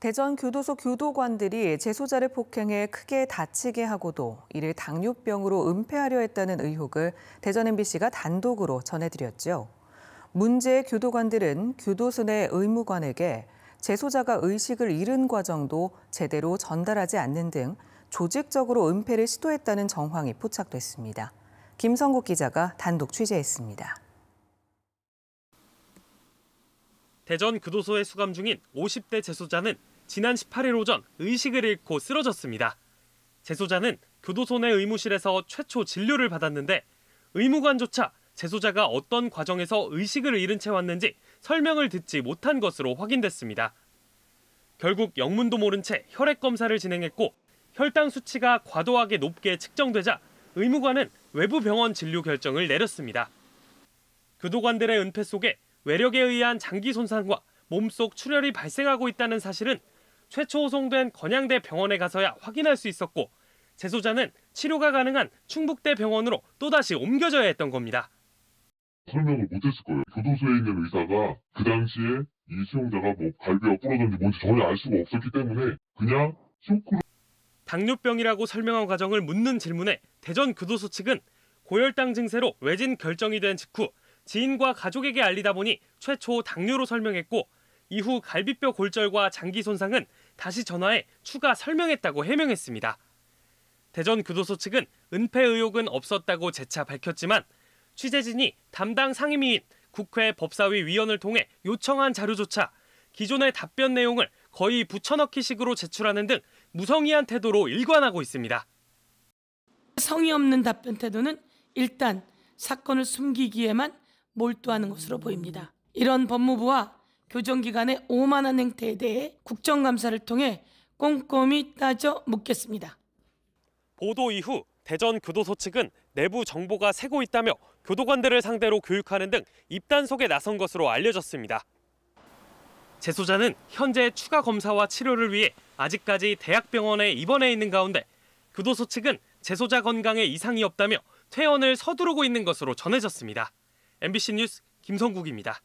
대전 교도소 교도관들이 재소자를 폭행해 크게 다치게 하고도 이를 당뇨병으로 은폐하려 했다는 의혹을 대전 MBC가 단독으로 전해드렸죠. 문제의 교도관들은 교도소 내 의무관에게 재소자가 의식을 잃은 과정도 제대로 전달하지 않는 등 조직적으로 은폐를 시도했다는 정황이 포착됐습니다. 김성국 기자가 단독 취재했습니다. 대전 교도소에 수감 중인 50대 재소자는 지난 18일 오전 의식을 잃고 쓰러졌습니다. 재소자는 교도소 내 의무실에서 최초 진료를 받았는데 의무관조차 재소자가 어떤 과정에서 의식을 잃은 채 왔는지 설명을 듣지 못한 것으로 확인됐습니다. 결국 영문도 모른 채 혈액 검사를 진행했고 혈당 수치가 과도하게 높게 측정되자 의무관은 외부 병원 진료 결정을 내렸습니다. 교도관들의 은폐 속에 외력에 의한 장기 손상과 몸속 출혈이 발생하고 있다는 사실은 최초 호송된 건양대 병원에 가서야 확인할 수 있었고 재소자는 치료가 가능한 충북대 병원으로 또다시 옮겨져야 했던 겁니다. 설명을 못했을 거예요. 교도소에 있는 의사가 그 당시에 이 수용자가 갈비가 부러졌는지 뭔지 전혀 알 수가 없었기 때문에 그냥 쇼크로. 당뇨병이라고 설명한 과정을 묻는 질문에 대전 교도소 측은 고혈당 증세로 외진 결정이 된 직후 지인과 가족에게 알리다 보니 최초 당뇨로 설명했고 이후 갈비뼈 골절과 장기 손상은 다시 전화해 추가 설명했다고 해명했습니다. 대전 교도소 측은 은폐 의혹은 없었다고 재차 밝혔지만 취재진이 담당 상임위인 국회 법사위 위원을 통해 요청한 자료조차 기존의 답변 내용을 거의 붙여넣기식으로 제출하는 등 무성의한 태도로 일관하고 있습니다. 성의 없는 답변 태도는 일단 사건을 숨기기에만 몰두하는 것으로 보입니다. 이런 법무부와 교정기관의 오만한 행태에 대해 국정감사를 통해 꼼꼼히 따져 묻겠습니다. 보도 이후 대전 교도소 측은 내부 정보가 새고 있다며 교도관들을 상대로 교육하는 등 입단속에 나선 것으로 알려졌습니다. 재소자는 현재 추가 검사와 치료를 위해 아직까지 대학병원에 입원해 있는 가운데 교도소 측은 재소자 건강에 이상이 없다며 퇴원을 서두르고 있는 것으로 전해졌습니다. MBC 뉴스 김성국입니다.